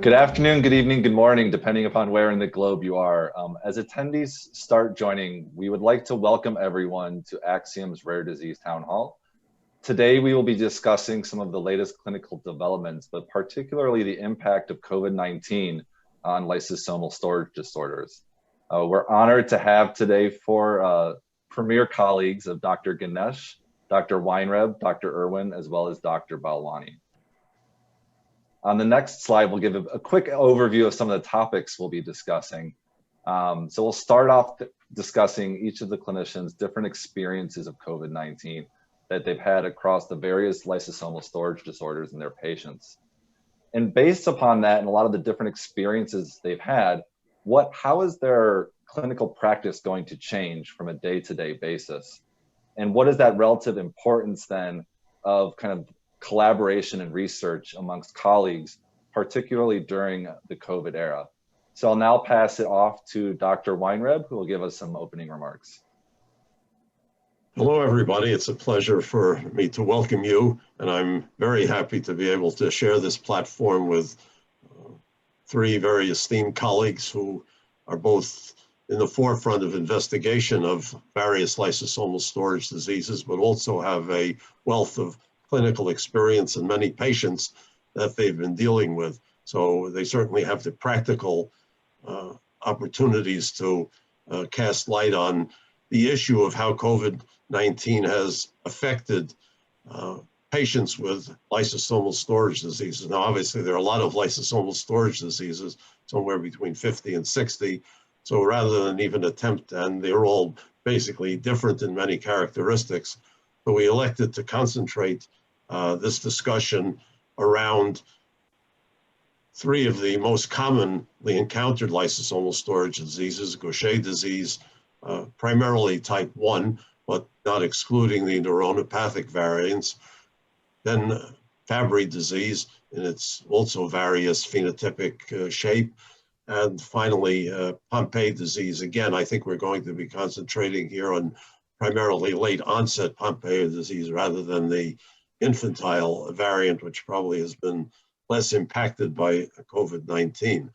Good afternoon, good evening, good morning, depending upon where in the globe you are. As attendees start joining, we would like to welcome everyone to Axiom's Rare Disease Town Hall. Today, we will be discussing some of the latest clinical developments, but particularly the impact of COVID-19 on lysosomal storage disorders. We're honored to have today four premier colleagues of Dr. Ganesh, Dr. Weinreb, Dr. Irwin, as well as Dr. Balwani. On the next slide, we'll give a quick overview of some of the topics we'll be discussing. So we'll start off discussing each of the clinicians' different experiences of COVID-19 that they've had across the various lysosomal storage disorders in their patients. And based upon that and a lot of the different experiences they've had, how is their clinical practice going to change from a day-to-day basis? And what is that relative importance then of kind of collaboration and research amongst colleagues, particularly during the COVID era? So I'll now pass it off to Dr. Weinreb, who will give us some opening remarks. Hello, everybody. It's a pleasure for me to welcome you, and I'm very happy to be able to share this platform with three very esteemed colleagues who are both in the forefront of investigation of various lysosomal storage diseases, but also have a wealth of clinical experience in many patients that they've been dealing with. So they certainly have the practical opportunities to cast light on the issue of how COVID-19 has affected patients with lysosomal storage diseases. Now, obviously, there are a lot of lysosomal storage diseases, somewhere between 50 and 60. So rather than even attempt, and they're all basically different in many characteristics, but we elected to concentrate this discussion around three of the most commonly encountered lysosomal storage diseases: Gaucher disease, primarily type 1, but not excluding the neuronopathic variants; then Fabry disease in its also various phenotypic shape; and finally Pompe disease. Again, I think we're going to be concentrating here on primarily late onset Pompe disease rather than the infantile variant, which probably has been less impacted by COVID-19.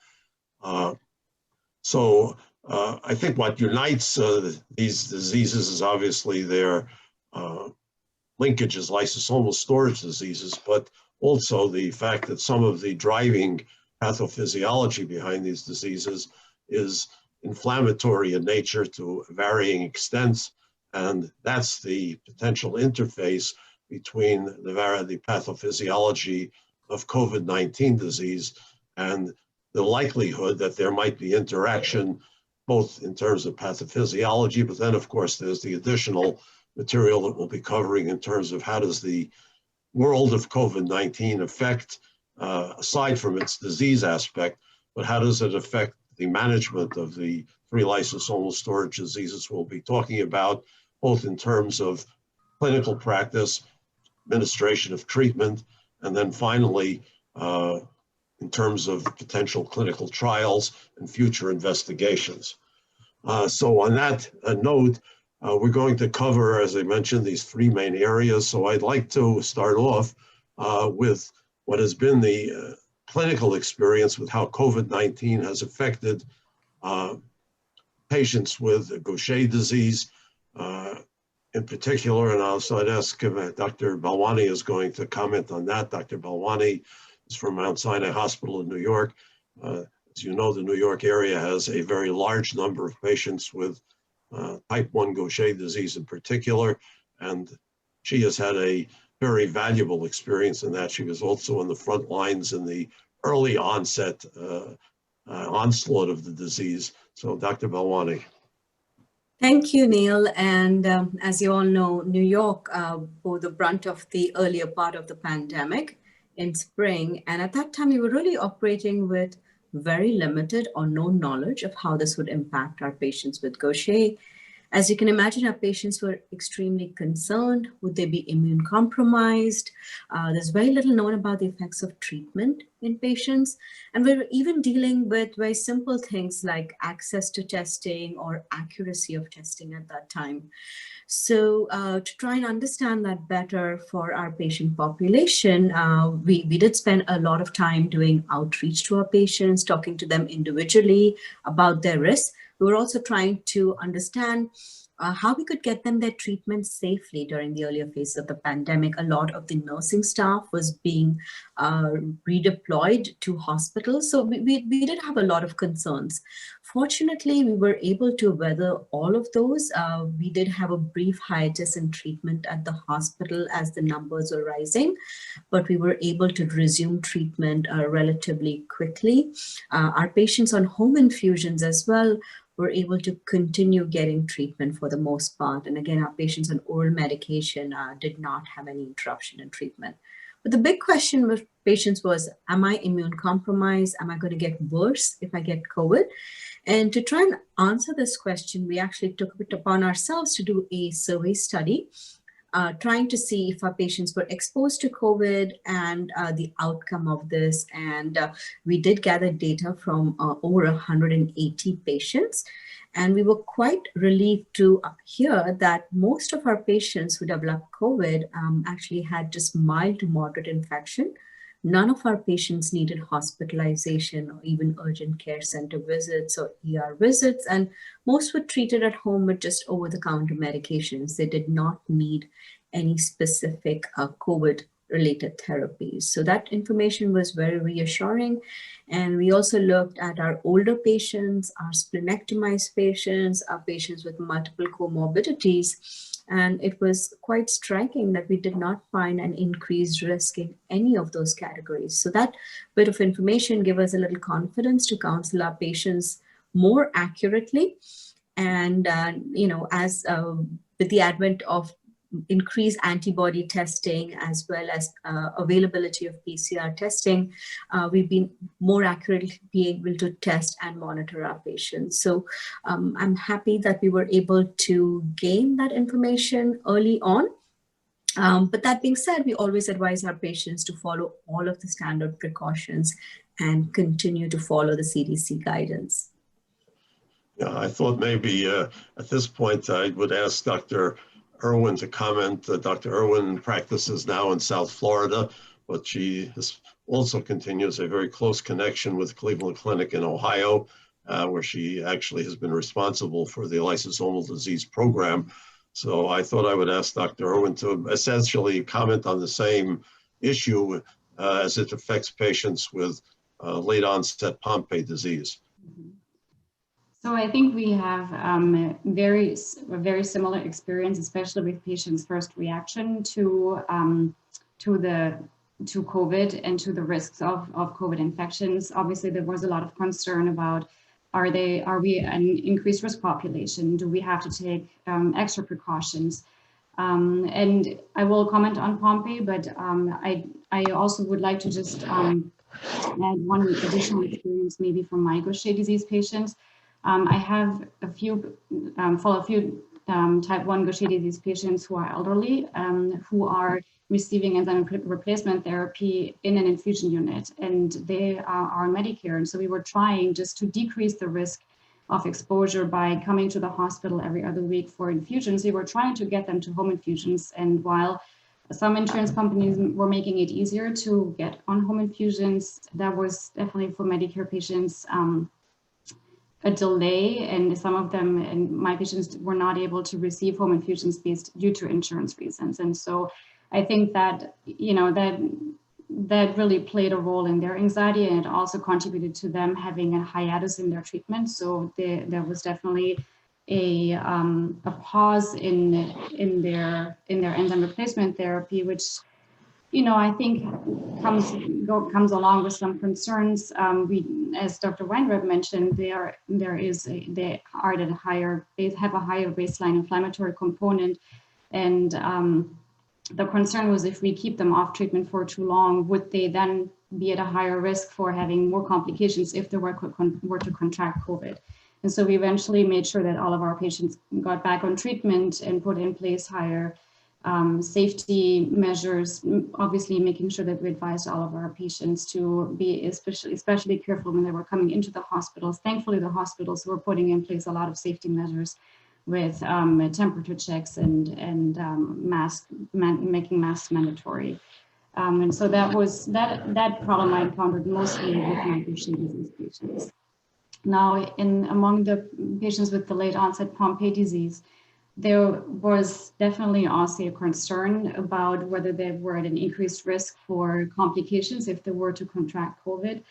So I think what unites these diseases is obviously their linkage as lysosomal storage diseases, but also the fact that some of the driving pathophysiology behind these diseases is inflammatory in nature to varying extents, and that's the potential interface between the pathophysiology of COVID-19 disease and the likelihood that there might be interaction, both in terms of pathophysiology, but then of course there's the additional material that we'll be covering in terms of how does the world of COVID-19 affect, aside from its disease aspect, but how does it affect the management of the three lysosomal storage diseases we'll be talking about, both in terms of clinical practice, administration of treatment, and then finally, in terms of potential clinical trials and future investigations. So on that note, we're going to cover, as I mentioned, these three main areas. So I'd like to start off with what has been the clinical experience with how COVID-19 has affected patients with Gaucher disease in particular, and also I'd ask if Dr. Balwani is going to comment on that. Dr. Balwani is from Mount Sinai Hospital in New York. As you know, the New York area has a very large number of patients with type 1 Gaucher disease in particular, and she has had a very valuable experience in that. She was also in the front lines in the early onset onslaught of the disease. So Dr. Balwani. Thank you, Neil. And as you all know, New York bore the brunt of the earlier part of the pandemic in spring. And at that time, we were really operating with very limited or no knowledge of how this would impact our patients with Gaucher. As you can imagine, our patients were extremely concerned. Would they be immune compromised? There's very little known about the effects of treatment in patients. And we were even dealing with very simple things like access to testing or accuracy of testing at that time. So to try and understand that better for our patient population, we did spend a lot of time doing outreach to our patients, talking to them individually about their risks. We were also trying to understand how we could get them their treatment safely during the earlier phase of the pandemic. A lot of the nursing staff was being redeployed to hospitals. So we did have a lot of concerns. Fortunately, we were able to weather all of those. We did have a brief hiatus in treatment at the hospital as the numbers were rising, but we were able to resume treatment relatively quickly. Our patients on home infusions as well were able to continue getting treatment for the most part. And again, our patients on oral medication did not have any interruption in treatment. But the big question with patients was, am I immune compromised? Am I going to get worse if I get COVID? And to try and answer this question, we actually took it upon ourselves to do a survey study, trying to see if our patients were exposed to COVID and the outcome of this. And we did gather data from over 180 patients. And we were quite relieved to hear that most of our patients who developed COVID actually had just mild to moderate infection. None of our patients needed hospitalization or even urgent care center visits or ER visits, and most were treated at home with just over-the-counter medications. They did not need any specific COVID-related therapies. So that information was very reassuring. And we also looked at our older patients, our splenectomized patients, our patients with multiple comorbidities. And it was quite striking that we did not find an increased risk in any of those categories. So that bit of information gave us a little confidence to counsel our patients more accurately. And, as with the advent of increased antibody testing as well as availability of PCR testing, we've been more accurately be able to test and monitor our patients. So I'm happy that we were able to gain that information early on. But that being said, we always advise our patients to follow all of the standard precautions and continue to follow the CDC guidance. Yeah, I thought maybe at this point I would ask Dr. Irwin to comment. Dr. Irwin practices now in South Florida, but she also continues a very close connection with Cleveland Clinic in Ohio, where she actually has been responsible for the lysosomal disease program. So I thought I would ask Dr. Irwin to essentially comment on the same issue as it affects patients with late onset Pompe disease. So I think we have a very similar experience, especially with patients' first reaction to COVID and to the risks of COVID infections. Obviously, there was a lot of concern about, are we an increased risk population? Do we have to take extra precautions? And I will comment on Pompe, but I also would like to just add one additional experience maybe from my Gaucher disease patients. I have follow a few type 1 Gaucher disease patients who are elderly, who are receiving enzyme replacement therapy in an infusion unit, and they are on Medicare. And so we were trying just to decrease the risk of exposure by coming to the hospital every other week for infusions. We were trying to get them to home infusions. And while some insurance companies were making it easier to get on home infusions, that was definitely for Medicare patients a delay, and some of them and my patients were not able to receive home infusions due to insurance reasons. And so I think that, that really played a role in their anxiety, and it also contributed to them having a hiatus in their treatment. So there was definitely a pause in their enzyme replacement therapy, which I think comes along with some concerns. As Dr. Weinreb mentioned, they have a higher baseline inflammatory component, and the concern was if we keep them off treatment for too long, would they then be at a higher risk for having more complications if they were to contract COVID? And so we eventually made sure that all of our patients got back on treatment and put in place higher safety measures, obviously making sure that we advised all of our patients to be especially careful when they were coming into the hospitals. Thankfully, the hospitals were putting in place a lot of safety measures with temperature checks and making masks mandatory. And so that problem I encountered mostly with my Gaucher disease patients. Now, among the patients with the late onset Pompe disease, there was definitely also a concern about whether they were at an increased risk for complications if they were to contract COVID,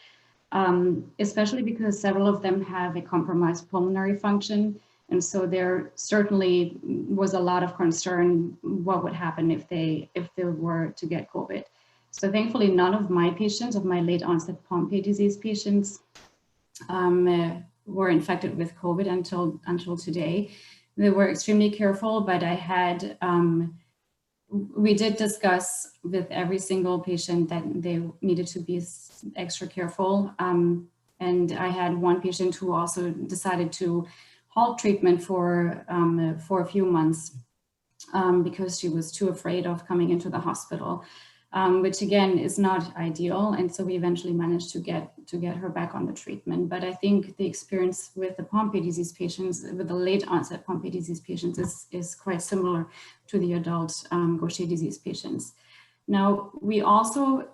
especially because several of them have a compromised pulmonary function. And so there certainly was a lot of concern what would happen if they were to get COVID. So thankfully, none of my patients, of my late onset Pompe disease patients, were infected with COVID until today. They were extremely careful, but we did discuss with every single patient that they needed to be extra careful. And I had one patient who also decided to halt treatment for a few months because she was too afraid of coming into the hospital, which again is not ideal. And so we eventually managed to get her back on the treatment. But I think the experience with the Pompe disease patients, with the late onset Pompe disease patients, is quite similar to the adult Gaucher disease patients. Now, we also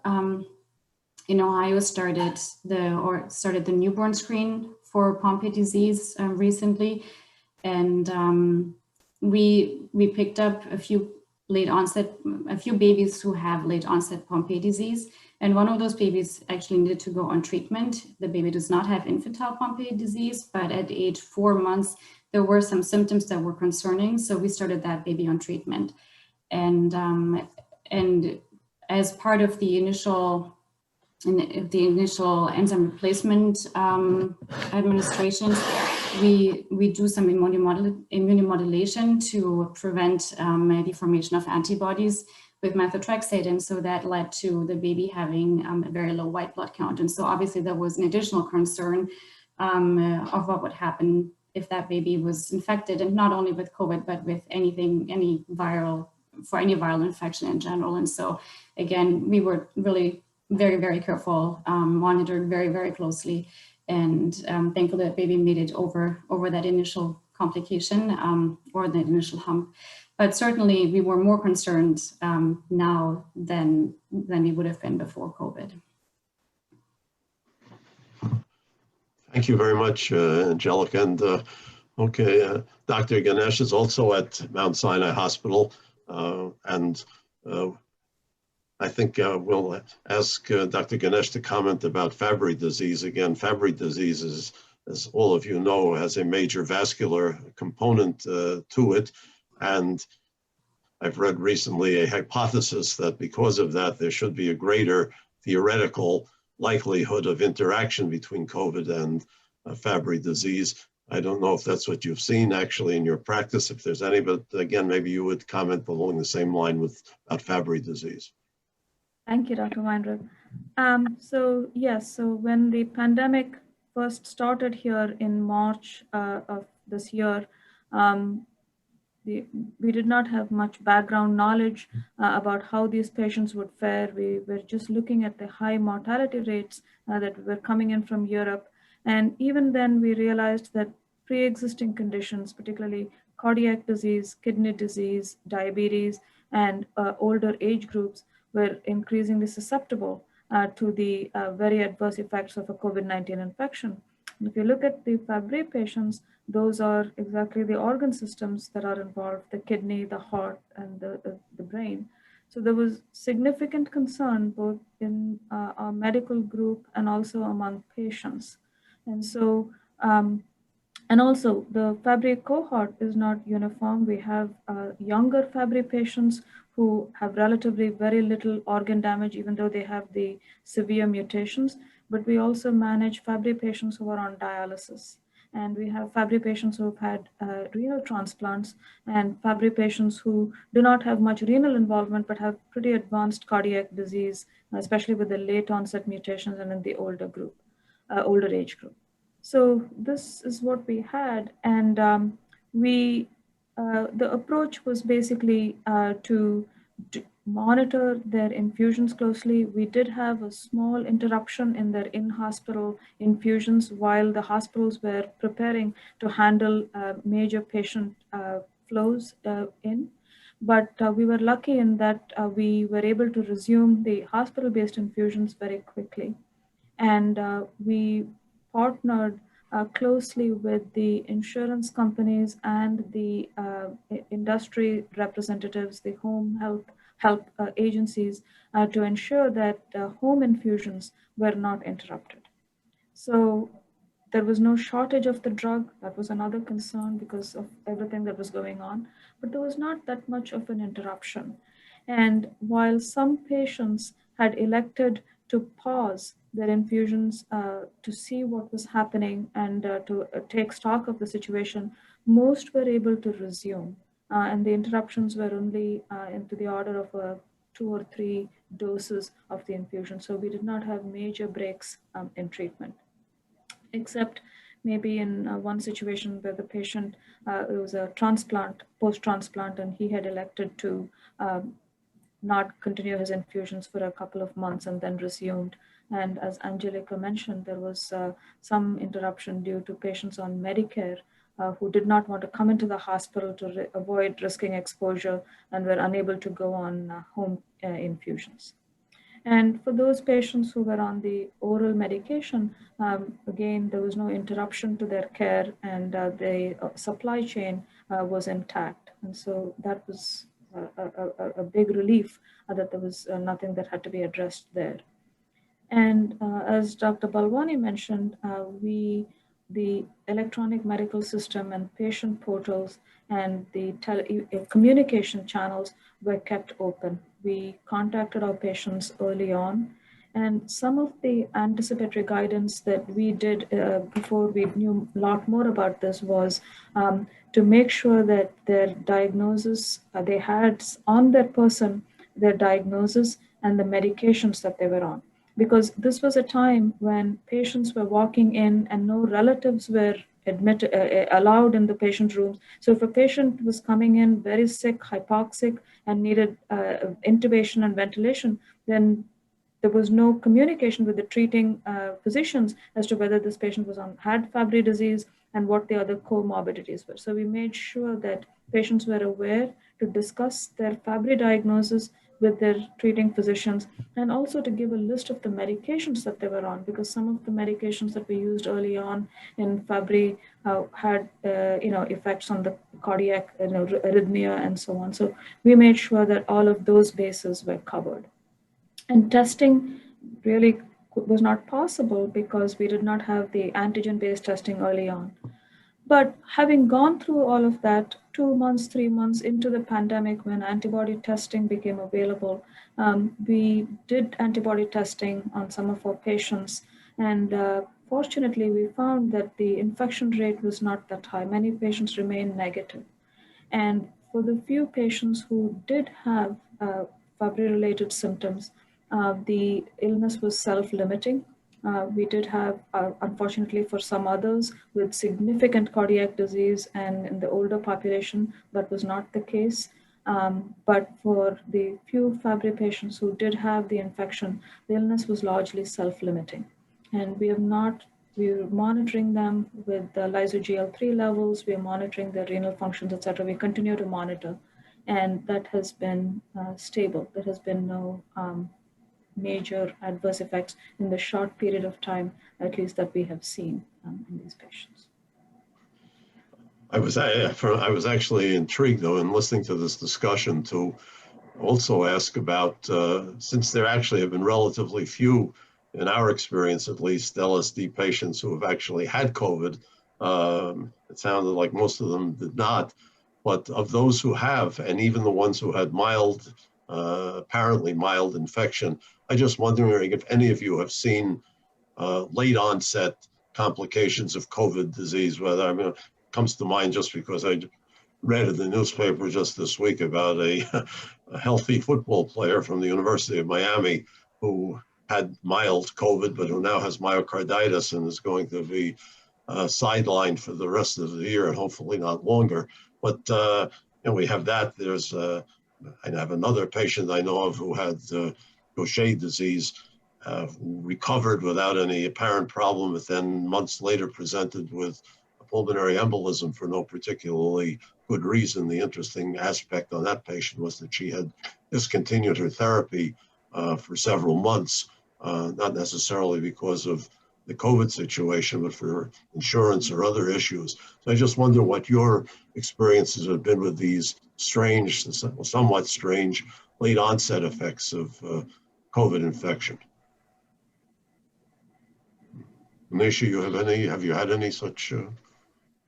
in Ohio started the newborn screen for Pompe disease recently, and we picked up a few babies who have late onset Pompe disease, and one of those babies actually needed to go on treatment. The baby does not have infantile Pompe disease, but at age 4 months there were some symptoms that were concerning, so we started that baby on treatment. And as part of the initial enzyme replacement administrations, we do some immunomodulation to prevent the formation of antibodies with methotrexate, and so that led to the baby having a very low white blood count. And so obviously there was an additional concern of what would happen if that baby was infected, and not only with COVID, but with any viral infection in general. And so again, we were really very, very careful, monitored very, very closely, and thankfully that baby made it over that initial complication or the initial hump. But certainly we were more concerned now than we would have been before COVID. Thank you very much, Angelica. And okay, Dr. Ganesh is also at Mount Sinai Hospital, and I think we'll ask Dr. Ganesh to comment about Fabry disease. Again, Fabry disease is, as all of you know, has a major vascular component to it. And I've read recently a hypothesis that because of that, there should be a greater theoretical likelihood of interaction between COVID and Fabry disease. I don't know if that's what you've seen actually in your practice, if there's any, but again, maybe you would comment along the same line about Fabry disease. Thank you, Dr. Weinreb. So when the pandemic first started here in March of this year, we did not have much background knowledge about how these patients would fare. We were just looking at the high mortality rates that were coming in from Europe. And even then we realized that pre-existing conditions, particularly cardiac disease, kidney disease, diabetes, and older age groups were increasingly susceptible to the very adverse effects of a COVID-19 infection. And if you look at the Fabry patients, those are exactly the organ systems that are involved, the kidney, the heart, and the brain. So there was significant concern both in our medical group and also among patients. And so, and also the Fabry cohort is not uniform. We have younger Fabry patients who have relatively very little organ damage, even though they have the severe mutations. But we also manage Fabry patients who are on dialysis. And we have Fabry patients who have had renal transplants, and Fabry patients who do not have much renal involvement, but have pretty advanced cardiac disease, especially with the late onset mutations and in the older age group. So this is what we had, and the approach was basically to monitor their infusions closely. We did have a small interruption in their in-hospital infusions while the hospitals were preparing to handle major patient flows in. But we were lucky in that we were able to resume the hospital-based infusions very quickly. And we partnered closely with the insurance companies and the industry representatives, the home health agencies, to ensure that home infusions were not interrupted. So there was no shortage of the drug. That was another concern because of everything that was going on, but there was not that much of an interruption. And while some patients had elected to pause their infusions to see what was happening and to take stock of the situation, most were able to resume. And the interruptions were only into the order of 2 or 3 doses of the infusion. So we did not have major breaks in treatment, except maybe in one situation where the patient, it was a transplant, post-transplant, and he had elected to not continue his infusions for a couple of months and then resumed. And as Angelica mentioned, there was some interruption due to patients on Medicare who did not want to come into the hospital to avoid risking exposure and were unable to go on home infusions. And for those patients who were on the oral medication, again, there was no interruption to their care, and the supply chain was intact. And so that was a big relief that there was nothing that had to be addressed there. And as Dr. Balwani mentioned, the electronic medical system and patient portals and the communication channels were kept open. We contacted our patients early on, and some of the anticipatory guidance that we did before we knew a lot more about this was to make sure that their diagnosis, they had on their person, their diagnosis and the medications that they were on. Because this was a time when patients were walking in and no relatives were allowed in the patient rooms. So if a patient was coming in very sick, hypoxic, and needed intubation and ventilation, then there was no communication with the treating physicians as to whether this patient had Fabry disease and what the other comorbidities were. So we made sure that patients were aware to discuss their Fabry diagnosis with their treating physicians, and also to give a list of the medications that they were on, because some of the medications that we used early on in Fabry had effects on the cardiac arrhythmia and so on. So we made sure that all of those bases were covered. And testing really was not possible because we did not have the antigen-based testing early on. But having gone through all of that, 2 months, 3 months into the pandemic, when antibody testing became available, we did antibody testing on some of our patients. And fortunately, we found that the infection rate was not that high. Many patients remained negative. And for the few patients who did have Fabry-related symptoms, the illness was self-limiting. We did have, unfortunately for some others, with significant cardiac disease, and in the older population, that was not the case. But for the few Fabry patients who did have the infection, the illness was largely self-limiting. And we're monitoring them with the lyso-Gl3 levels, we're monitoring their renal functions, etc. We continue to monitor, and that has been stable. There has been no major adverse effects in the short period of time, at least that we have seen in these patients. I was actually intrigued, though, in listening to this discussion, to also ask about, since there actually have been relatively few, in our experience at least, LSD patients who have actually had COVID. It sounded like most of them did not, but of those who have, and even the ones who had mild, apparently mild infection, I just wondering if any of you have seen late onset complications of COVID disease, whether, I mean, it comes to mind just because I read in the newspaper just this week about a healthy football player from the University of Miami who had mild COVID, but who now has myocarditis and is going to be sidelined for the rest of the year and hopefully not longer. But we have that. There's I have another patient I know of who had Gaucher disease, recovered without any apparent problem, but then months later presented with a pulmonary embolism for no particularly good reason. The interesting aspect on that patient was that she had discontinued her therapy for several months, not necessarily because of the COVID situation, but for insurance or other issues. So I just wonder what your experiences have been with these strange, somewhat strange, late onset effects of COVID infection. Manisha, have you had any such?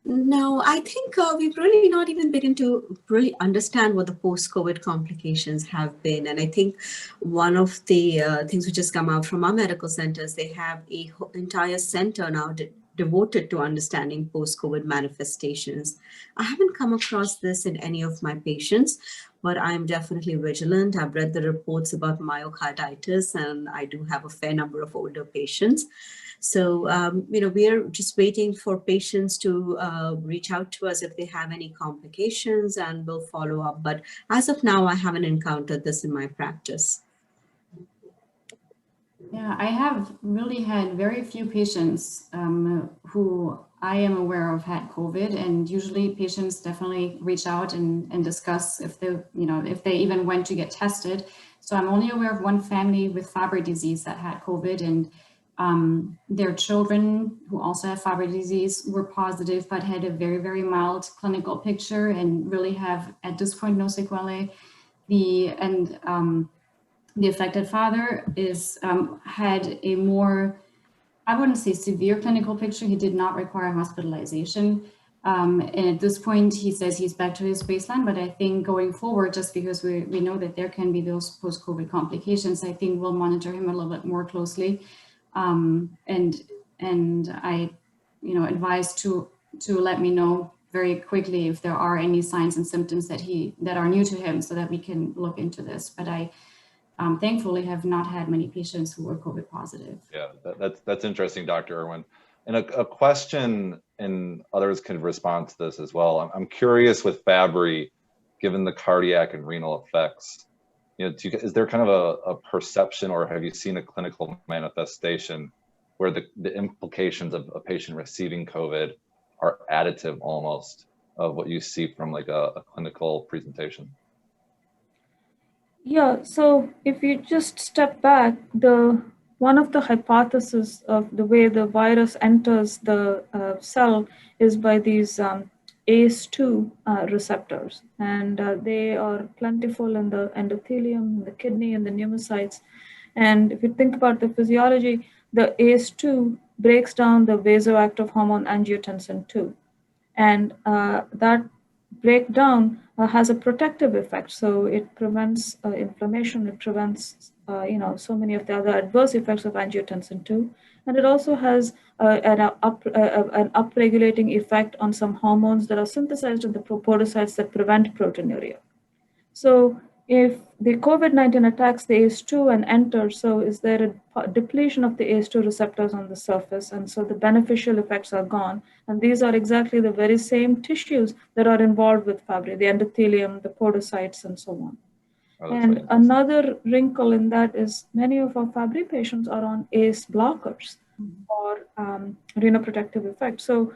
No, I think we've really not even begun to really understand what the post-COVID complications have been. And I think one of the things which has come out from our medical centers, they have a entire center now devoted to understanding post-COVID manifestations. I haven't come across this in any of my patients, but I'm definitely vigilant. I've read the reports about myocarditis, and I do have a fair number of older patients. So, we are just waiting for patients to reach out to us if they have any complications, and we'll follow up. But as of now, I haven't encountered this in my practice. Yeah, I have really had very few patients who I am aware of had COVID, and usually patients definitely reach out and discuss if they even went to get tested. So I'm only aware of one family with Fabry disease that had COVID, and their children who also have Fabry disease were positive, but had a very, very mild clinical picture and really have, at this point, no sequelae. The affected father had a more, I wouldn't say severe clinical picture. He did not require hospitalization. And at this point, he says he's back to his baseline. But I think going forward, just because we know that there can be those post-COVID complications, I think we'll monitor him a little bit more closely. And I, advise to let me know very quickly if there are any signs and symptoms that are new to him, so that we can look into this. But I thankfully have not had many patients who were COVID positive. Yeah, that's interesting, Dr. Irwin. And a question, and others can respond to this as well. I'm curious with Fabry, given the cardiac and renal effects. Is there kind of a perception, or have you seen a clinical manifestation where the implications of a patient receiving COVID are additive almost of what you see from like a clinical presentation? Yeah, so if you just step back, one of the hypotheses of the way the virus enters the cell is by these ACE2 receptors, and they are plentiful in the endothelium, in the kidney, and the pneumocytes. And if you think about the physiology, the ACE2 breaks down the vasoactive hormone angiotensin 2, and that breakdown has a protective effect. So it prevents inflammation, it prevents so many of the other adverse effects of angiotensin 2. And it also has an upregulating effect on some hormones that are synthesized in the podocytes that prevent proteinuria. So if the COVID-19 attacks the ACE2 and enters, so is there a depletion of the ACE2 receptors on the surface, and so the beneficial effects are gone. And these are exactly the very same tissues that are involved with Fabry, the endothelium, the podocytes, and so on. And another wrinkle in that is many of our Fabry patients are on ACE blockers or renoprotective effect. So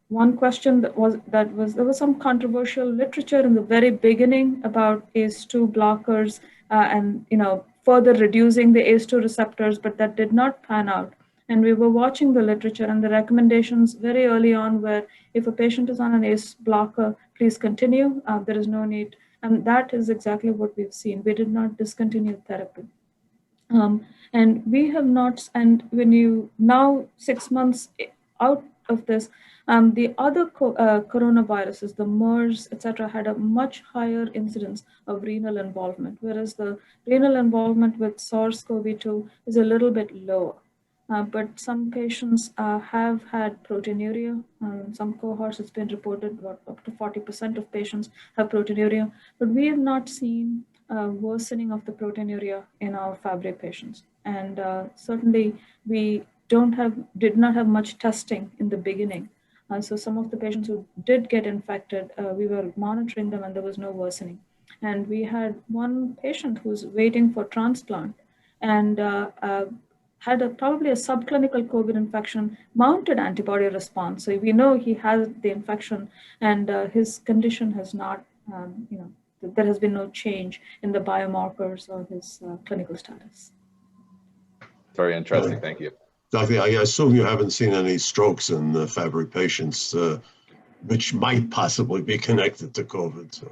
one question there was some controversial literature in the very beginning about ACE2 blockers and further reducing the ACE2 receptors, but that did not pan out. And we were watching the literature, and the recommendations very early on were, if a patient is on an ACE blocker, please continue. There is no need. And that is exactly what we've seen. We did not discontinue therapy. And we have not, and when you now 6 months out of this, the other coronaviruses, the MERS, etc., had a much higher incidence of renal involvement, whereas the renal involvement with SARS-CoV-2 is a little bit lower. But some patients have had proteinuria. Some cohorts, it's been reported about up to 40% of patients have proteinuria, but we have not seen worsening of the proteinuria in our Fabry patients. And certainly we did not have much testing in the beginning. So some of the patients who did get infected, we were monitoring them and there was no worsening. And we had one patient who's waiting for transplant and had probably a subclinical COVID infection, mounted antibody response. So we know he has the infection and his condition has not, there has been no change in the biomarkers or his clinical status. Very interesting, thank you. Doctor, I assume you haven't seen any strokes in the Fabry patients, which might possibly be connected to COVID. So.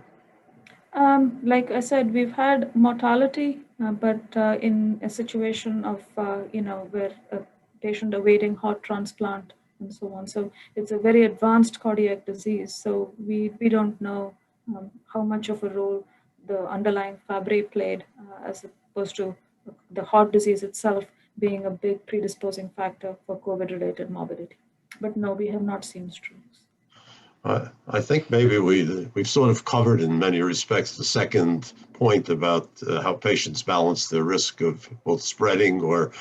Like I said, we've had mortality, but in a situation of, where a patient awaiting heart transplant and so on. So it's a very advanced cardiac disease. So we don't know how much of a role the underlying Fabry played as opposed to the heart disease itself being a big predisposing factor for COVID-related morbidity. But no, we have not seen strokes. I think maybe we've sort of covered in many respects the second point about how patients balance their risk of both spreading or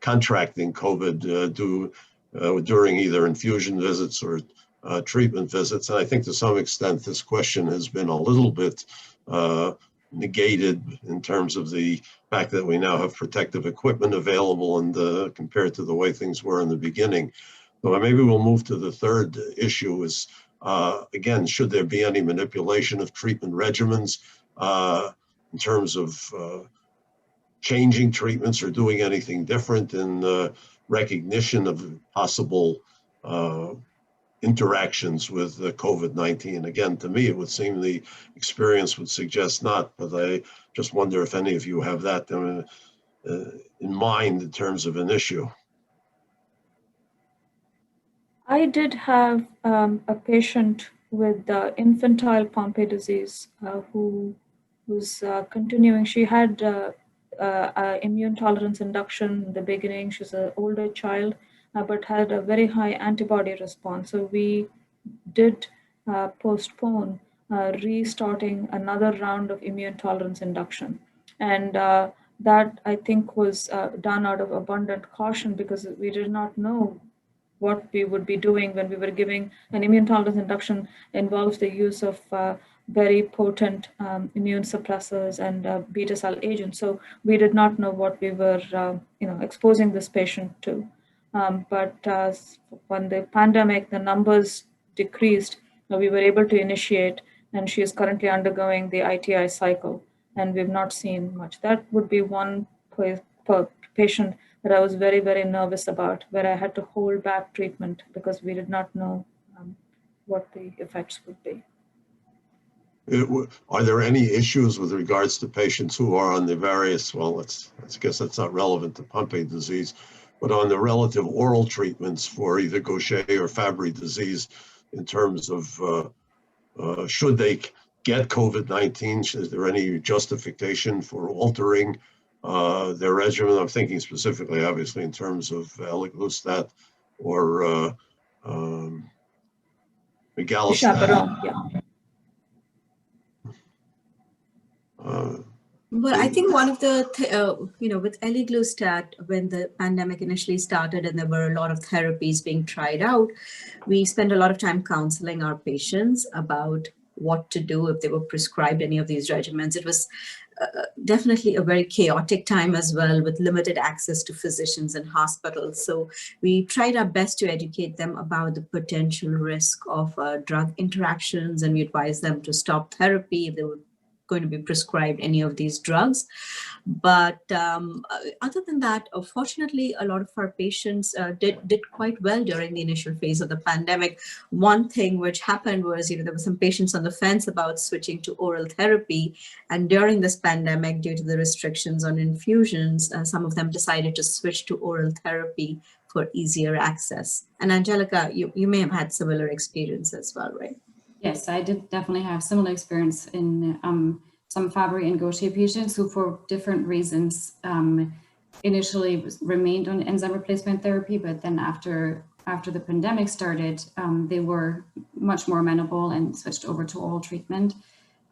contracting COVID during either infusion visits or treatment visits. And I think to some extent this question has been a little bit negated in terms of the fact that we now have protective equipment available and compared to the way things were in the beginning. So maybe we'll move to the third issue is, again, should there be any manipulation of treatment regimens in terms of changing treatments or doing anything different in recognition of possible interactions with COVID-19. Again, to me, it would seem the experience would suggest not, but I just wonder if any of you have that in mind in terms of an issue. I did have a patient with infantile Pompe disease who was continuing. She had immune tolerance induction in the beginning. She's an older child, but had a very high antibody response. So we did postpone restarting another round of immune tolerance induction. And that I think was done out of abundant caution because we did not know what we would be doing when we were giving an immune tolerance induction involves the use of very potent immune suppressors and beta cell agents. So we did not know what we were, exposing this patient to. But when the pandemic, the numbers decreased, we were able to initiate, and she is currently undergoing the ITI cycle, and we've not seen much. That would be one patient that I was very, very nervous about, where I had to hold back treatment because we did not know what the effects would be. Are there any issues with regards to patients who are on the various, well, I guess that's not relevant to Pompe disease, but on the relative oral treatments for either Gaucher or Fabry disease in terms of should they get COVID-19? Is there any justification for altering their regimen? I'm thinking specifically, obviously, in terms of eliglustat or migalastat. Chaperone, yeah. Well, I think one of the, with eliglustat, when the pandemic initially started and there were a lot of therapies being tried out, we spent a lot of time counseling our patients about what to do if they were prescribed any of these regimens. It was definitely a very chaotic time as well, with limited access to physicians and hospitals. So we tried our best to educate them about the potential risk of drug interactions, and we advised them to stop therapy if they were going to be prescribed any of these drugs. But other than that, fortunately, a lot of our patients did quite well during the initial phase of the pandemic. One thing which happened was, there were some patients on the fence about switching to oral therapy. And during this pandemic, due to the restrictions on infusions, some of them decided to switch to oral therapy for easier access. And Angelica, you may have had similar experience as well, right? Yes, I did definitely have similar experience in some Fabry and Gaucher patients who, for different reasons, initially remained on enzyme replacement therapy, but then after the pandemic started, they were much more amenable and switched over to oral treatment,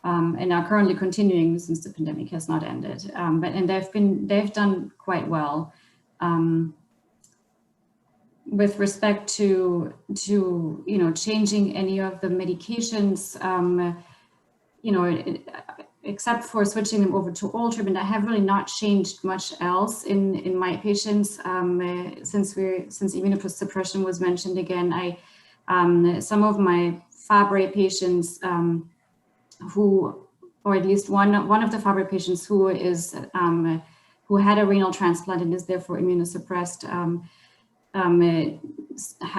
and are currently continuing since the pandemic has not ended. But they've done quite well. with respect to changing any of the medications, except for switching them over to oral treatment, I have really not changed much else in my patients. Since immunosuppression was mentioned again, some of my Fabry patients or at least one of the Fabry patients who had a renal transplant and is therefore immunosuppressed,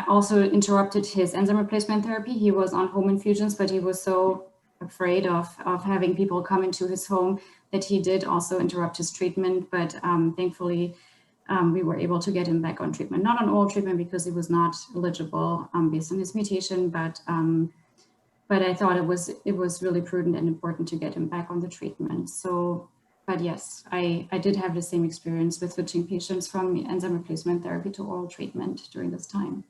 also interrupted his enzyme replacement therapy. He was on home infusions, but he was so afraid of having people come into his home that he did also interrupt his treatment. But thankfully, we were able to get him back on treatment, not on oral treatment because he was not eligible based on his mutation, but I thought it was really prudent and important to get him back on the treatment. So, but yes, I did have the same experience with switching patients from enzyme replacement therapy to oral treatment during this time.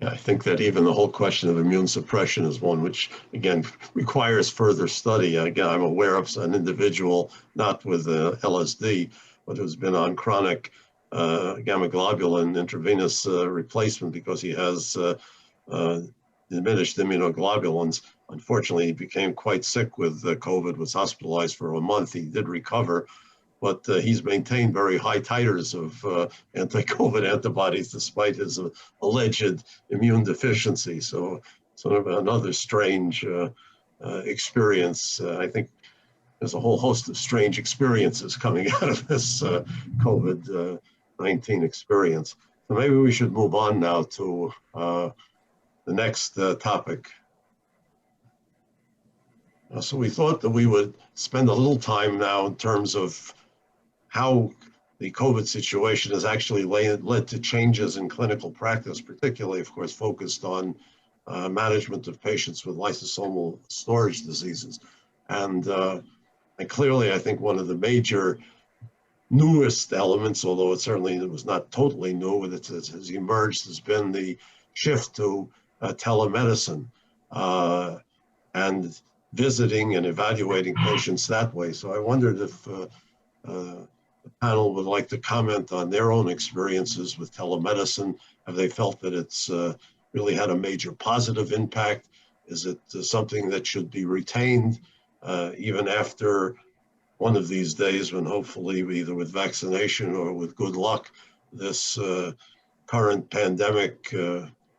Yeah, I think that even the whole question of immune suppression is one which, again, requires further study. Again, I'm aware of an individual, not with LSD, but who's been on chronic gamma globulin intravenous replacement because he has diminished immunoglobulins. Unfortunately, he became quite sick with COVID, was hospitalized for a month. He did recover, but he's maintained very high titers of anti-COVID antibodies despite his alleged immune deficiency. So sort of another strange experience. I think there's a whole host of strange experiences coming out of this COVID-19 experience. So maybe we should move on now to the next topic. So we thought that we would spend a little time now in terms of how the COVID situation has actually led to changes in clinical practice, particularly, of course, focused on management of patients with lysosomal storage diseases. And clearly, I think one of the major newest elements, although it certainly was not totally new, that has emerged, has been the shift to telemedicine and visiting and evaluating patients that way. So I wondered if the panel would like to comment on their own experiences with telemedicine. Have they felt that it's really had a major positive impact? Is it something that should be retained even after one of these days when hopefully either with vaccination or with good luck, this current pandemic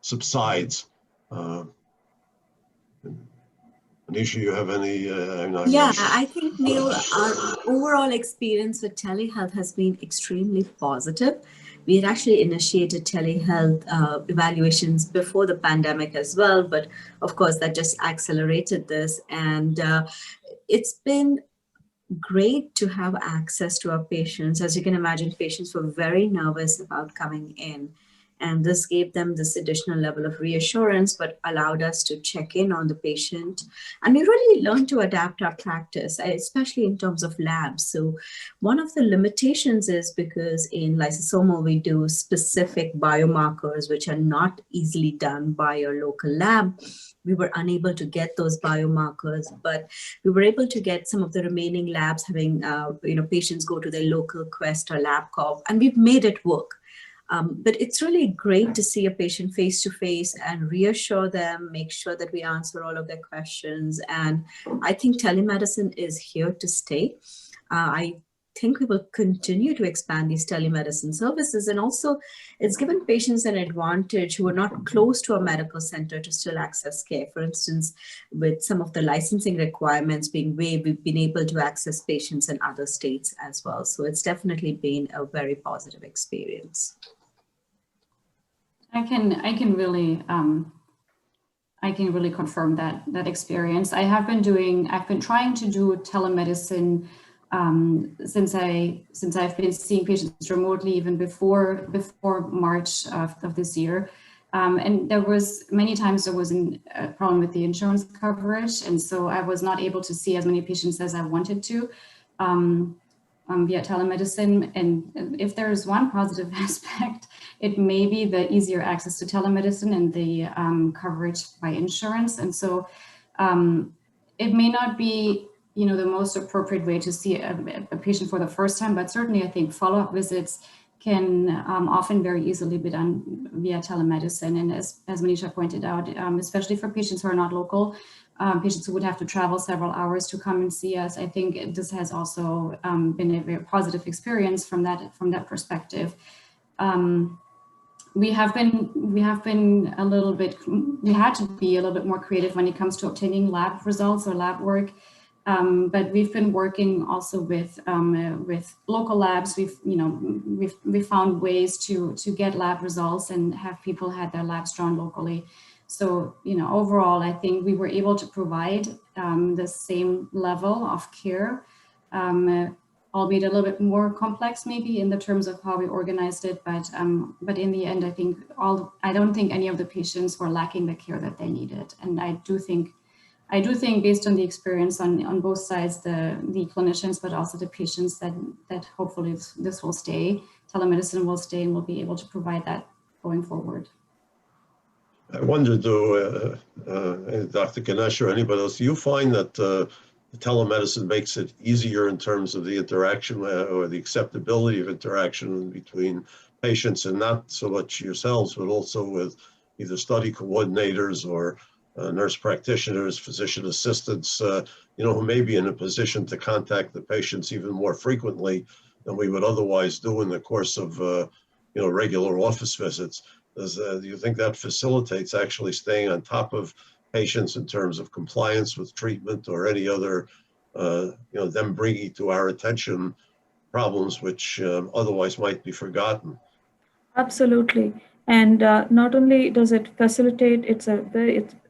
subsides? Anisha, you have any? I think, Neil, our overall experience with telehealth has been extremely positive. We had actually initiated telehealth evaluations before the pandemic as well, but of course that just accelerated this. And it's been great to have access to our patients. As you can imagine, patients were very nervous about coming in. And this gave them this additional level of reassurance, but allowed us to check in on the patient. And we really learned to adapt our practice, especially in terms of labs. So one of the limitations is because in lysosomal, we do specific biomarkers, which are not easily done by your local lab. We were unable to get those biomarkers, but we were able to get some of the remaining labs having patients go to their local Quest or LabCorp, and we've made it work. But it's really great to see a patient face to face and reassure them, make sure that we answer all of their questions. And I think telemedicine is here to stay. I think we will continue to expand these telemedicine services. And also it's given patients an advantage who are not close to a medical center to still access care. For instance, with some of the licensing requirements being waived, we've been able to access patients in other states as well. So it's definitely been a very positive experience. I can really confirm that experience. I've been trying to do telemedicine since I've been seeing patients remotely even before March of this year. And many times there was a problem with the insurance coverage. And so I was not able to see as many patients as I wanted to via telemedicine. And if there is one positive aspect, it may be the easier access to telemedicine and the coverage by insurance. And so it may not be the most appropriate way to see a patient for the first time, but certainly I think follow-up visits can often very easily be done via telemedicine. And as Manisha pointed out, especially for patients who are not local, patients who would have to travel several hours to come and see us, I think this has also been a very positive experience from that perspective. We had to be a little bit more creative when it comes to obtaining lab results or lab work. But we've been working also with local labs. We've found ways to get lab results and have people had their labs drawn locally. So, overall, I think we were able to provide the same level of care, albeit a little bit more complex maybe in the terms of how we organized it. But in the end, I don't think any of the patients were lacking the care that they needed. And I do think based on the experience on both sides, the clinicians, but also the patients, that hopefully this will stay, telemedicine will stay, and we'll be able to provide that going forward. I wonder, though, Dr. Ganesh or anybody else, do you find that telemedicine makes it easier in terms of the interaction or the acceptability of interaction between patients, and not so much yourselves, but also with either study coordinators or nurse practitioners, physician assistants, who may be in a position to contact the patients even more frequently than we would otherwise do in the course of, regular office visits? Do you think that facilitates actually staying on top of patients in terms of compliance with treatment or any other, them bringing to our attention problems which otherwise might be forgotten? Absolutely. And not only does it facilitate, it's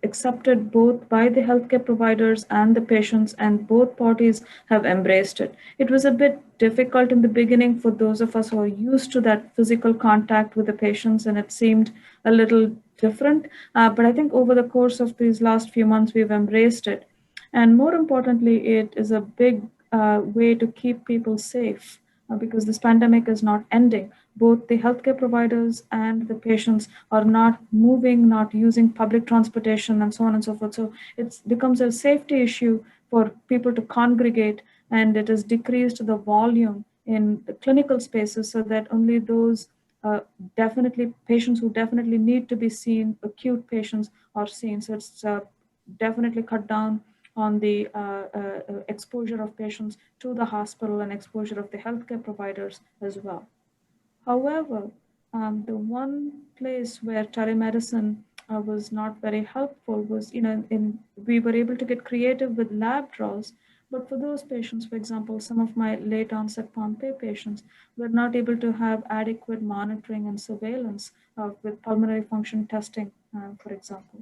accepted both by the healthcare providers and the patients, and both parties have embraced it. It was a bit difficult in the beginning for those of us who are used to that physical contact with the patients, and it seemed a little different. But I think over the course of these last few months, we've embraced it. And more importantly, it is a big way to keep people safe because this pandemic is not ending. Both the healthcare providers and the patients are not moving, not using public transportation, and so on and so forth. So it becomes a safety issue for people to congregate, and it has decreased the volume in the clinical spaces so that only those patients who definitely need to be seen, acute patients, are seen. So it's definitely cut down on the exposure of patients to the hospital and exposure of the healthcare providers as well. However, the one place where telemedicine was not very helpful was, we were able to get creative with lab draws, but for those patients, for example, some of my late onset Pompe patients were not able to have adequate monitoring and surveillance with pulmonary function testing, for example.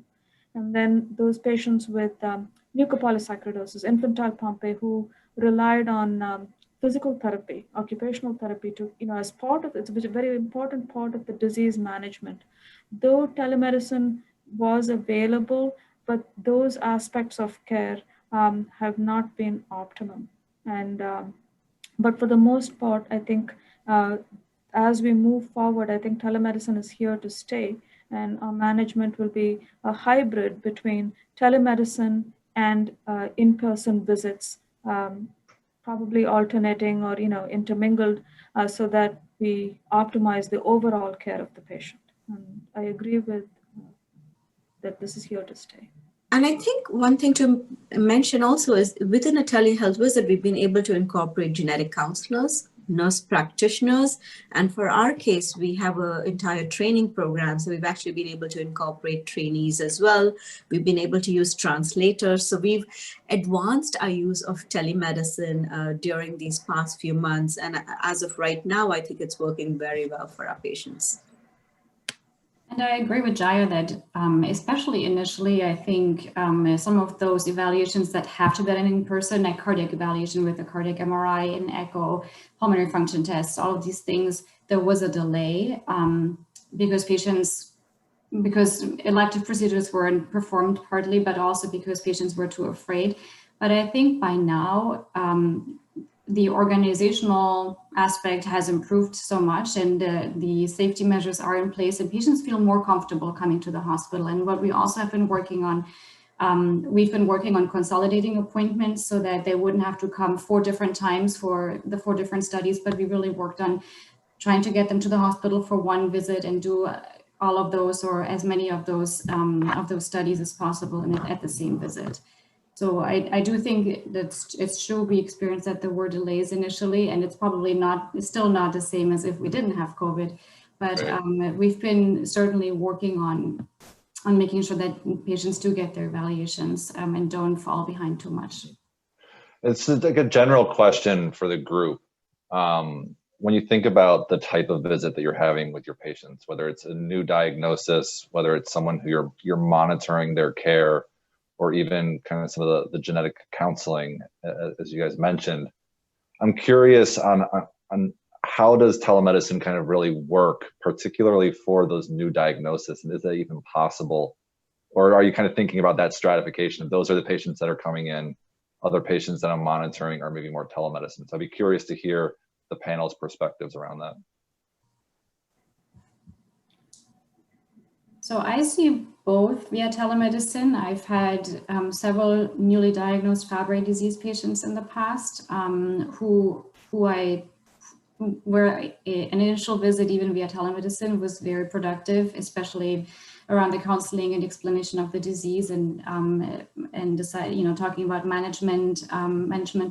And then those patients with mucopolysaccharidosis, infantile Pompe, who relied on physical therapy, occupational therapy to, as part of it's a very important part of the disease management. Though telemedicine was available, but those aspects of care have not been optimum. And but for the most part, I think as we move forward, I think telemedicine is here to stay, and our management will be a hybrid between telemedicine and in-person visits. Probably alternating or intermingled so that we optimize the overall care of the patient. And I agree with that this is here to stay. And I think one thing to mention also is within a telehealth visit, we've been able to incorporate genetic counselors, nurse practitioners, and for our case, we have an entire training program. So we've actually been able to incorporate trainees as well. We've been able to use translators. So we've advanced our use of telemedicine during these past few months. And as of right now, I think it's working very well for our patients. And I agree with Jaya that especially initially, I think some of those evaluations that have to be done in person, like cardiac evaluation with a cardiac MRI and echo, pulmonary function tests, all of these things, there was a delay because elective procedures weren't performed partly, but also because patients were too afraid. But I think by now, the organizational aspect has improved so much, and the safety measures are in place, and patients feel more comfortable coming to the hospital. And what we also have been working on, we've been working on consolidating appointments so that they wouldn't have to come 4 different times for the 4 different studies, but we really worked on trying to get them to the hospital for one visit and do all of those or as many of those studies as possible at the same visit. So I do think that it's true we experienced that there were delays initially, and it's probably it's still not the same as if we didn't have COVID, but right. We've been certainly working on making sure that patients do get their evaluations and don't fall behind too much. It's like a general question for the group. When you think about the type of visit that you're having with your patients, whether it's a new diagnosis, whether it's someone who you're monitoring their care, or even kind of some of the genetic counseling, as you guys mentioned, I'm curious on how does telemedicine kind of really work, particularly for those new diagnoses, and is that even possible? Or are you kind of thinking about that stratification? Those are the patients that are coming in, other patients that I'm monitoring are maybe more telemedicine. So I'd be curious to hear the panel's perspectives around that. So I see both via telemedicine. I've had several newly diagnosed Fabry disease patients in the past where an initial visit even via telemedicine was very productive, especially around the counseling and explanation of the disease and decide, talking about management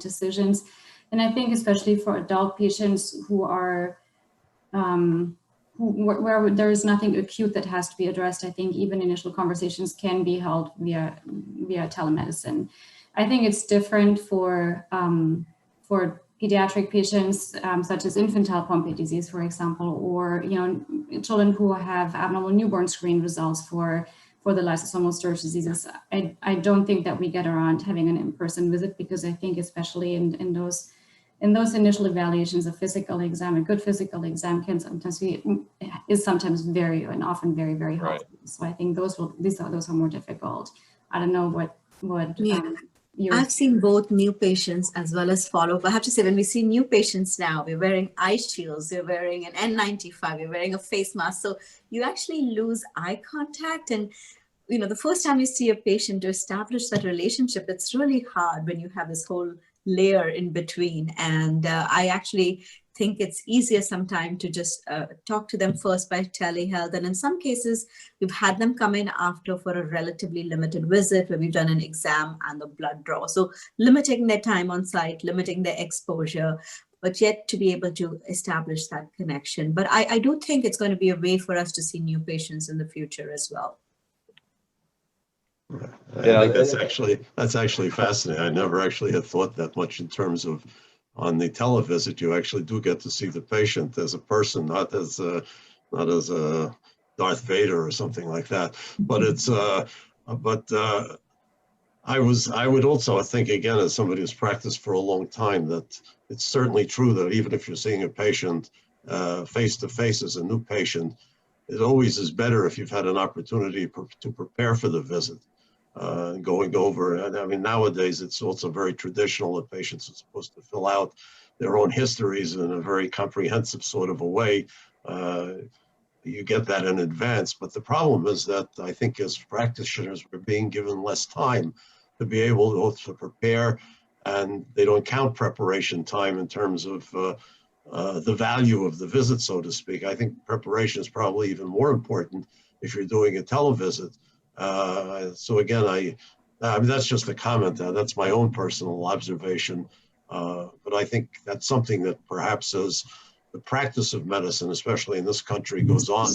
decisions. And I think especially for adult patients who are where there is nothing acute that has to be addressed, I think even initial conversations can be held via telemedicine. I think it's different for pediatric patients such as infantile Pompe disease, for example, or children who have abnormal newborn screen results for the lysosomal storage diseases. I don't think that we get around having an in-person visit, because I think especially in those initial evaluations, a physical exam, a good physical exam can sometimes very and often very, very helpful. Right. So I think those are more difficult. I don't know what I've seen both new patients as well as follow-up. I have to say, when we see new patients now, we're wearing eye shields, we're wearing an N95, we're wearing a face mask. So you actually lose eye contact. And the first time you see a patient, to establish that relationship, it's really hard when you have this whole layer in between. And I actually think it's easier sometimes to just talk to them first by telehealth. And in some cases, we've had them come in after for a relatively limited visit where we've done an exam and the blood draw. So limiting their time on site, limiting their exposure, but yet to be able to establish that connection. But I do think it's going to be a way for us to see new patients in the future as well. I think that's actually fascinating. I never actually had thought that much in terms of, on the televisit, you actually do get to see the patient as a person, not as a Darth Vader or something like that. But I would also think, again, as somebody who's practiced for a long time, that it's certainly true that even if you're seeing a patient face to face as a new patient, it always is better if you've had an opportunity to prepare for the visit. Going over, and I mean, nowadays it's also very traditional that patients are supposed to fill out their own histories in a very comprehensive sort of a way. You get that in advance, but the problem is that I think as practitioners we're being given less time to be able to prepare, and they don't count preparation time in terms of the value of the visit, so to speak. I think preparation is probably even more important if you're doing a televisit. So again, I mean, that's just a comment. That's my own personal observation. But I think that's something that perhaps as the practice of medicine, especially in this country, goes on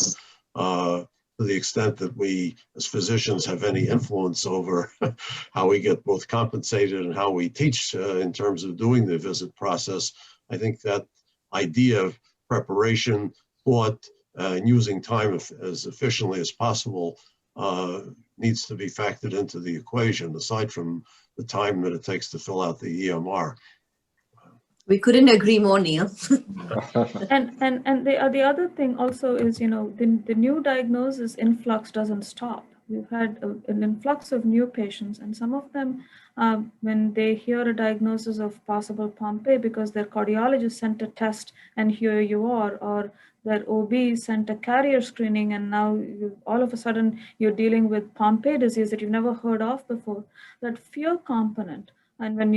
to the extent that we as physicians have any influence over how we get both compensated and how we teach in terms of doing the visit process. I think that idea of preparation, thought, and using time as efficiently as possible needs to be factored into the equation, aside from the time that it takes to fill out the EMR. We couldn't agree more, Neil. and the other thing also is, the new diagnosis influx doesn't stop. We've had an influx of new patients, and some of them, when they hear a diagnosis of possible Pompe because their cardiologist sent a test and here you are, or their OB sent a carrier screening and now all of a sudden you're dealing with Pompe disease that you've never heard of before. That fear component and when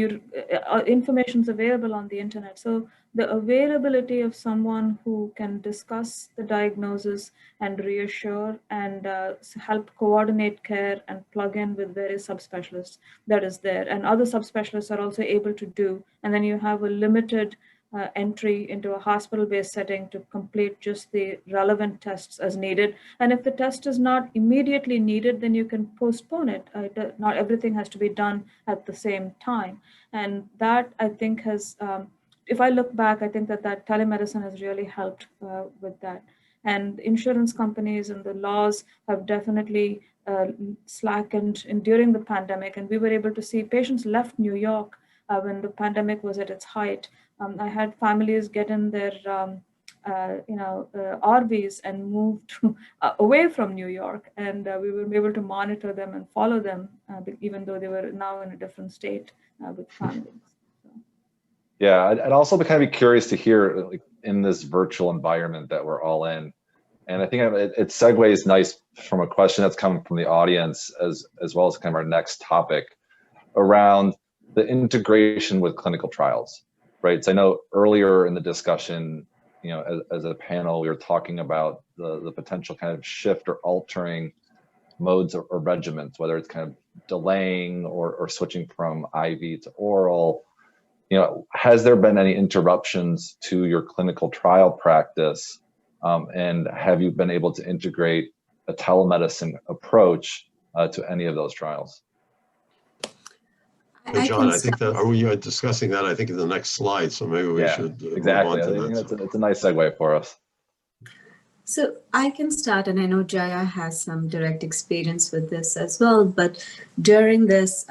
information is available on the internet. So the availability of someone who can discuss the diagnosis and reassure and help coordinate care and plug in with various subspecialists, that is there. And other subspecialists are also able to do. And then you have a limited entry into a hospital-based setting to complete just the relevant tests as needed. And if the test is not immediately needed, then you can postpone it. Not everything has to be done at the same time. And that, I think, has, if I look back, I think that telemedicine has really helped with that. And insurance companies and the laws have definitely slackened during the pandemic. And we were able to see patients left New York when the pandemic was at its height. I had families get in their RVs and move away from New York, and we were able to monitor them and follow them, even though they were now in a different state with families. So. Yeah, I'd also kind of be curious to hear, like, in this virtual environment that we're all in, and I think it segues nice from a question that's coming from the audience as well as kind of our next topic around the integration with clinical trials. Right. So I know earlier in the discussion, as a panel, we were talking about the potential kind of shift or altering modes or regimens, whether it's kind of delaying or switching from IV to oral. Has there been any interruptions to your clinical trial practice? And have you been able to integrate a telemedicine approach to any of those trials? John, I think that, are we discussing that, I think, in the next slide, so maybe we should exactly. move on to I think that. it's a nice segue for us. So I can start, and I know Jaya has some direct experience with this as well, but during this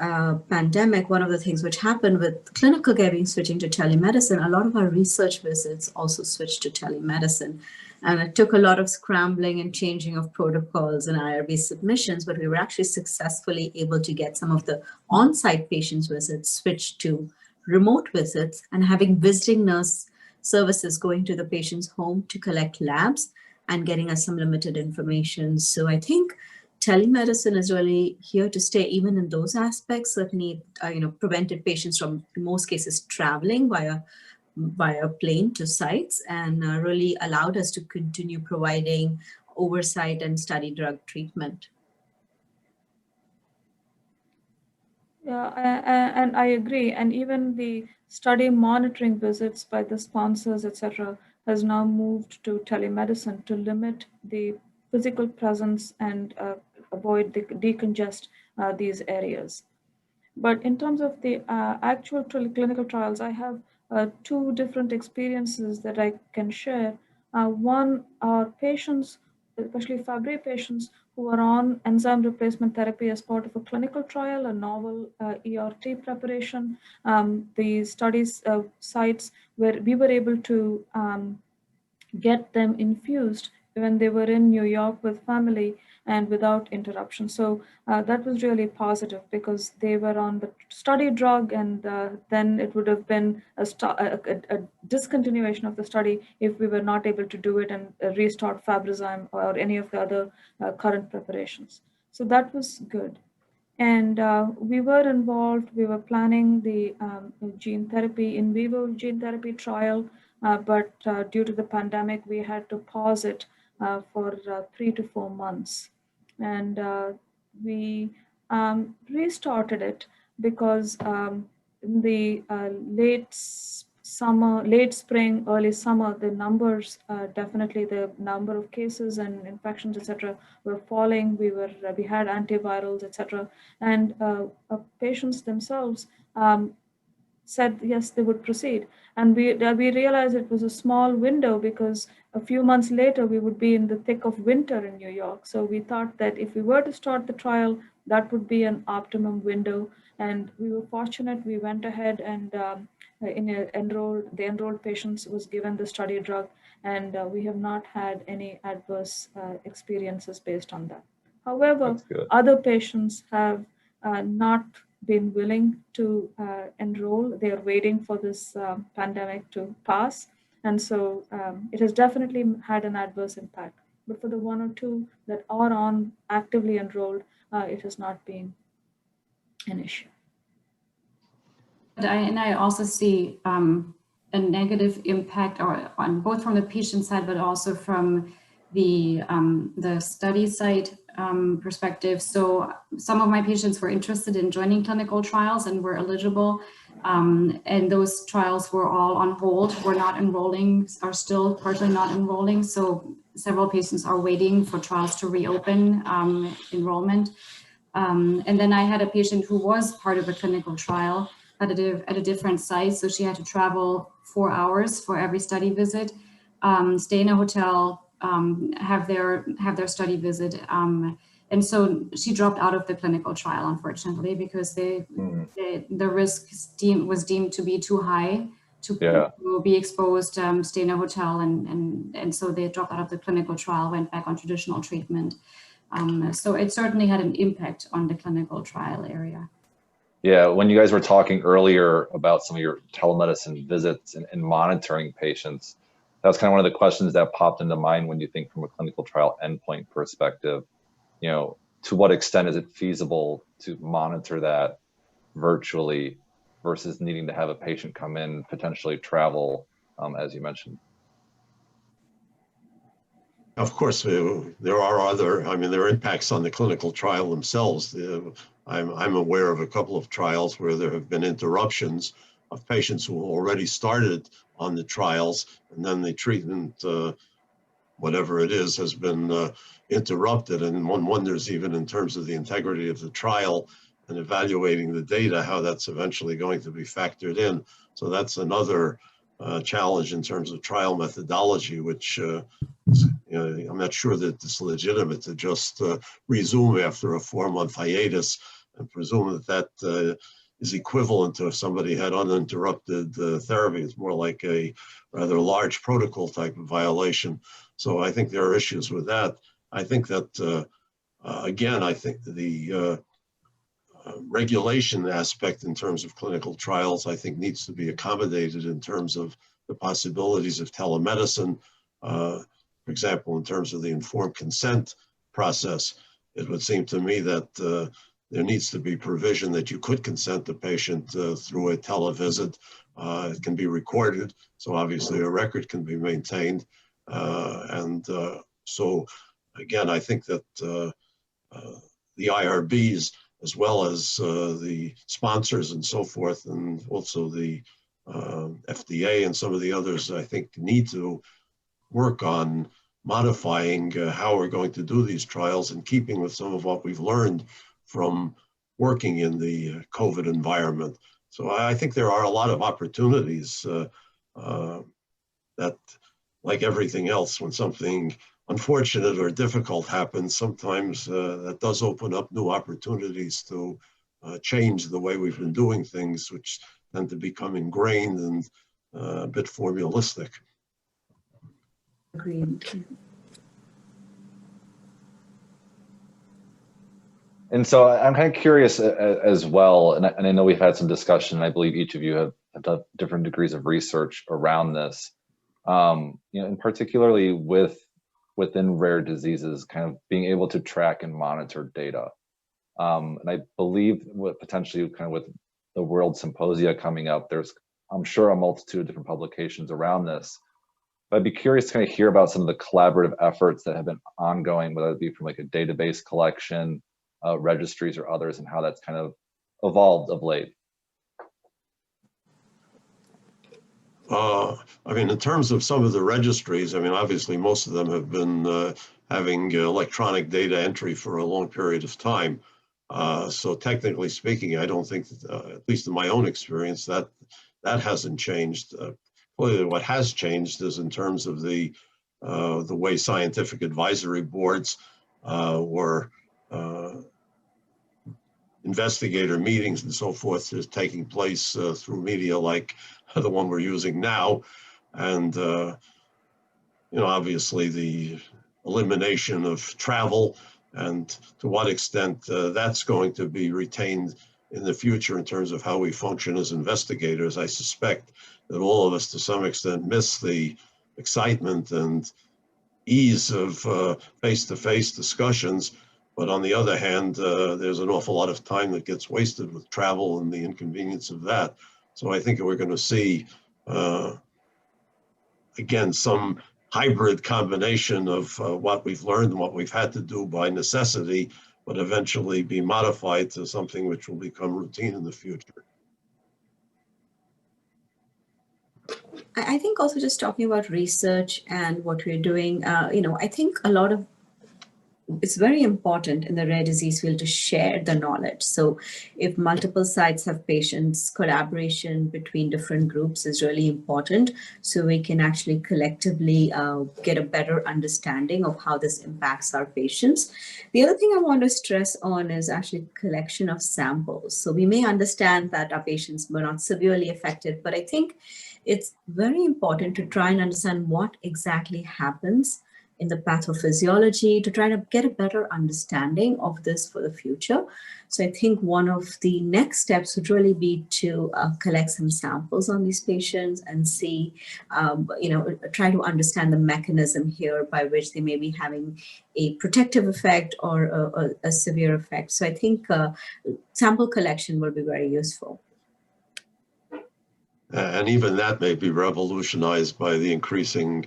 pandemic, one of the things which happened with clinical care being switching to telemedicine, a lot of our research visits also switched to telemedicine. And it took a lot of scrambling and changing of protocols and IRB submissions, but we were actually successfully able to get some of the on-site patients visits switched to remote visits, and having visiting nurse services going to the patient's home to collect labs and getting us some limited information. So I think telemedicine is really here to stay, even in those aspects. Certainly, prevented patients from, in most cases, traveling via plane to sites, and really allowed us to continue providing oversight and study drug treatment. Yeah, and I agree. And even the study monitoring visits by the sponsors, etc., has now moved to telemedicine to limit the physical presence and avoid decongest these areas. But in terms of the actual clinical trials, I have two different experiences that I can share. One are patients, especially Fabry patients, who are on enzyme replacement therapy as part of a clinical trial, a novel ERT preparation. The studies sites where we were able to get them infused when they were in New York with family and without interruption. So that was really positive, because they were on the study drug, and then it would have been a discontinuation of the study if we were not able to do it and restart Fabrazyme or any of the other current preparations. So that was good. And we were involved, we were planning the gene therapy, in vivo gene therapy trial, but due to the pandemic, we had to pause it for 3 to 4 months. And we restarted it because in the late spring, early summer, the numbers, definitely the number of cases and infections, etc., were falling. We had antivirals, etc., and patients themselves said yes, they would proceed. And we realized it was a small window, because a few months later we would be in the thick of winter in New York. So we thought that if we were to start the trial, that would be an optimum window. And we were fortunate. We went ahead and the enrolled patients was given the study drug, and we have not had any adverse experiences based on that. However, other patients have not been willing to enroll. They are waiting for this pandemic to pass. And so it has definitely had an adverse impact. But for the 1 or 2 that are on actively enrolled, it has not been an issue. And I also see a negative impact, or on both from the patient side, but also from the study side perspective. So some of my patients were interested in joining clinical trials and were eligible, and those trials were all on hold. We're not enrolling, are still partially not enrolling. So several patients are waiting for trials to reopen enrollment. And then I had a patient who was part of a clinical trial at a different site. So she had to travel 4 hours for every study visit, stay in a hotel, have their study visit. And so she dropped out of the clinical trial, unfortunately, because the risk was deemed to be too high to be exposed, stay in a hotel. And so they dropped out of the clinical trial, went back on traditional treatment. So it certainly had an impact on the clinical trial area. Yeah, when you guys were talking earlier about some of your telemedicine visits and monitoring patients, that's kind of one of the questions that popped into mind when you think from a clinical trial endpoint perspective. You know, to what extent is it feasible to monitor that virtually versus needing to have a patient come in, potentially travel, as you mentioned? Of course, there are other, there are impacts on the clinical trial themselves. I'm aware of a couple of trials where there have been interruptions of patients who already started on the trials, and then the treatment, whatever it is, has been interrupted. And one wonders, even in terms of the integrity of the trial and evaluating the data, how that's eventually going to be factored in. So that's another challenge in terms of trial methodology, which I'm not sure that it's legitimate to just resume after a 4-month hiatus and presume that that is equivalent to if somebody had uninterrupted therapy. It's more like a rather large protocol type of violation. So I think there are issues with that. I think that, again, I think the regulation aspect in terms of clinical trials, I think needs to be accommodated in terms of the possibilities of telemedicine. For example, in terms of the informed consent process, it would seem to me that there needs to be provision that you could consent the patient through a televisit. It can be recorded, so obviously a record can be maintained. So again, I think that the IRBs, as well as the sponsors and so forth, and also the FDA and some of the others, I think need to work on modifying how we're going to do these trials, and keeping with some of what we've learned from working in the COVID environment. So I think there are a lot of opportunities that, like everything else, when something unfortunate or difficult happens, sometimes that does open up new opportunities to change the way we've been doing things, which tend to become ingrained and a bit formalistic. Agreed. And so I'm kind of curious as well, and I know we've had some discussion, and I believe each of you have done different degrees of research around this, and particularly within rare diseases, kind of being able to track and monitor data. And I believe potentially kind of with the World Symposia coming up, there's, I'm sure, a multitude of different publications around this. But I'd be curious to kind of hear about some of the collaborative efforts that have been ongoing, whether it be from like a database collection, registries or others, and how that's kind of evolved of late. In terms of some of the registries, obviously most of them have been having electronic data entry for a long period of time. So technically speaking, I don't think that, at least in my own experience, that hasn't changed. Clearly, what has changed is in terms of the way scientific advisory boards were investigator meetings and so forth is taking place through media like the one we're using now. And, obviously the elimination of travel, and to what extent that's going to be retained in the future in terms of how we function as investigators. I suspect that all of us to some extent miss the excitement and ease of face-to-face discussions. But on the other hand, there's an awful lot of time that gets wasted with travel and the inconvenience of that. So I think we're going to see, again, some hybrid combination of what we've learned and what we've had to do by necessity, but eventually be modified to something which will become routine in the future. I think also just talking about research and what we're doing, I think it's very important in the rare disease field to share the knowledge. So if multiple sites have patients, collaboration between different groups is really important, so we can actually collectively get a better understanding of how this impacts our patients. The other thing I want to stress on is actually collection of samples. So we may understand that our patients were not severely affected, but I think it's very important to try and understand what exactly happens in the pathophysiology to try to get a better understanding of this for the future. So I think one of the next steps would really be to collect some samples on these patients and see, try to understand the mechanism here by which they may be having a protective effect or a severe effect. So I think sample collection will be very useful. And even that may be revolutionized by the increasing,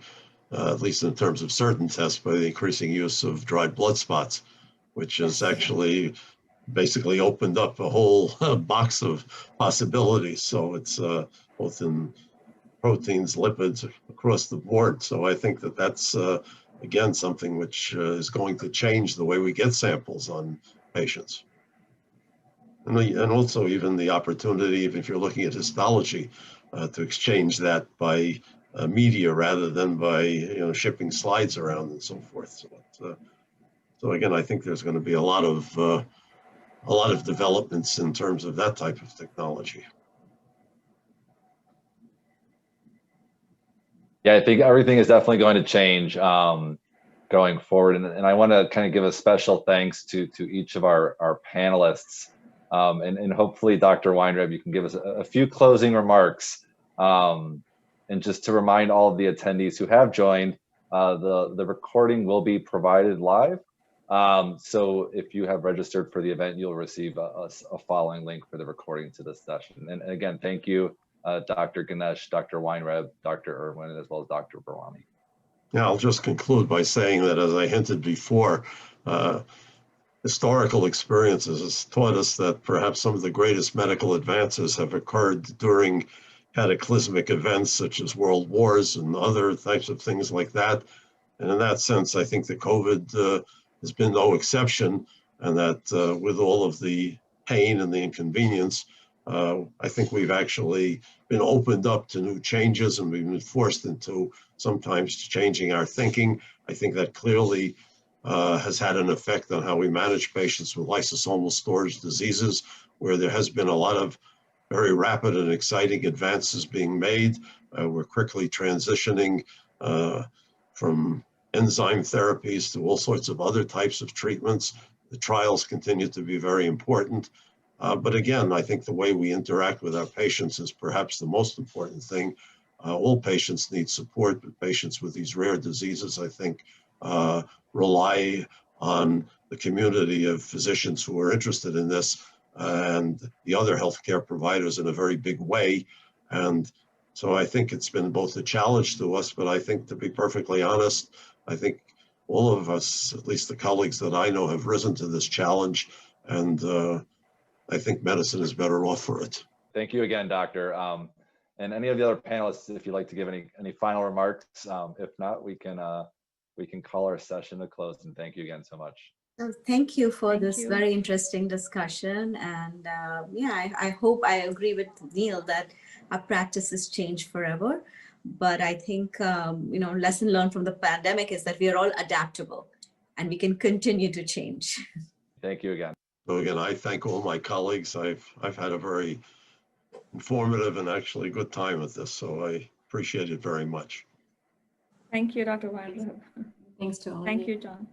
at least in terms of certain tests, by the increasing use of dried blood spots, which has actually basically opened up a whole box of possibilities. So it's both in proteins, lipids, across the board. So I think that that's, again, something which is going to change the way we get samples on patients. And also even the opportunity, even if you're looking at histology, to exchange that by media rather than by shipping slides around and so forth. So again, I think there's going to be a lot of developments in terms of that type of technology. Yeah, I think everything is definitely going to change going forward, and I want to kind of give a special thanks to each of our panelists. And hopefully, Dr. Weinreb, you can give us a few closing remarks. And just to remind all of the attendees who have joined, the recording will be provided live. So if you have registered for the event, you'll receive a following link for the recording to this session. And again, thank you, Dr. Ganesh, Dr. Weinreb, Dr. Irwin, as well as Dr. Barwani. Yeah, I'll just conclude by saying that, as I hinted before, historical experiences has taught us that perhaps some of the greatest medical advances have occurred during cataclysmic events such as world wars and other types of things like that. And in that sense, I think that COVID has been no exception, and that with all of the pain and the inconvenience, I think we've actually been opened up to new changes, and we've been forced into sometimes changing our thinking. I think that clearly has had an effect on how we manage patients with lysosomal storage diseases, where there has been a lot of very rapid and exciting advances being made. We're quickly transitioning from enzyme therapies to all sorts of other types of treatments. The trials continue to be very important. But again, I think the way we interact with our patients is perhaps the most important thing. All patients need support, but patients with these rare diseases, I think, rely on the community of physicians who are interested in this and the other healthcare providers in a very big way. And so I think it's been both a challenge to us, but I think, to be perfectly honest, I think all of us, at least the colleagues that I know, have risen to this challenge, and I think medicine is better off for it. Thank you again, Doctor. And any of the other panelists, if you'd like to give any final remarks, if not, we can call our session to close. And thank you again so much. So thank you for this very interesting discussion. And I hope I agree with Neil that our practices change forever. But I think, lesson learned from the pandemic is that we are all adaptable and we can continue to change. Thank you again. So again, I thank all my colleagues. I've had a very informative and actually good time with this, so I appreciate it very much. Thank you, Dr. Weinreb. Thanks to all of you. Thank you, John.